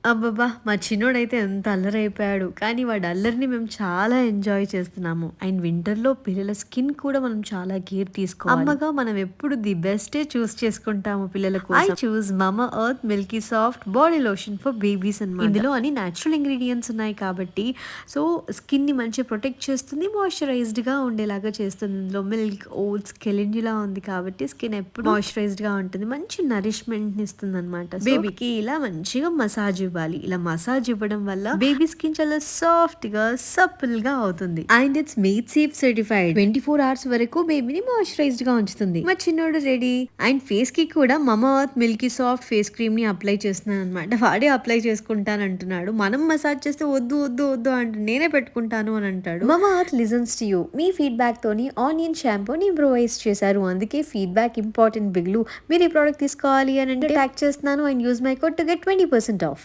అబ్బబ్బా! మా చిన్నోడైతే ఎంత అల్లరైపోయాడు. కానీ వాడి అల్లరిని మేము చాలా ఎంజాయ్ చేస్తున్నాము. అండ్ వింటర్‌లో పిల్లల స్కిన్ కూడా మనం చాలా కేర్ తీసుకోవాలి. అమ్మగా మనం ఎప్పుడు ది బెస్టే చూస్ చేసుకుంటాము పిల్లల కోసం. I choose Mamaearth milky soft body lotion for babies అన్నమాట. ఇందులో అన్ని నేచురల్ ఇంగ్రీడియెంట్స్ ఉన్నాయి కాబట్టి సో స్కిన్‌ని మంచిగా ప్రొటెక్ట్ చేస్తుంది. మాయిశ్చరైజ్డ్‌గా ఉండేలాగా చేస్తుంది. ఇందులో మిల్క్, ఓట్స్, కెలెండ్యులా ఉంది కాబట్టి స్కిన్ ఎప్పుడు మాయిశ్చరైజ్డ్‌గా ఉంటుంది. మంచి నరిష్మెంట్‌ని ఇస్తుందన్నమాట. బేబీకి ఇలా మంచిగా మసాజ్ ఇవ్వాలి. ఇలా మసాజ్ ఇవ్వడం వల్ల బేబీ స్కిన్ చాలా సాఫ్ట్ గా సప్పుల్ గా అవుతుంది. And it's made safe certified 24 hours వరకు బేబీని మాయిశ్చరైజ్డ్ గా ఉంచుతుంది. మా చిన్నోడు రెడీ. అండ్ ఫేస్ కి కూడా Mamaearth milky soft face cream ని అప్లై చేస్తున్నాను అనమాట. వాడే అప్లై చేసుకుంటాను అంటున్నాడు. మనం మసాజ్ చేస్తే వద్దు వద్దు వద్దు అంటే నేనే పెట్టుకుంటాను అని అంటాడు. Mamaearth listens to you. మీ ఫీడ్బ్యాక్ తోని ఆనియన్ షాంపూని ఇంప్రూవైజ్ చేశారు. అందుకే ఫీడ్బ్యాక్ ఇంపార్టెంట్ బిగ్లు. మీరు ఈ ప్రోడక్ట్ తీసుకోవాలి అని అంటే ట్యాగ్ చేస్తున్నాను and use my code to get 20% of.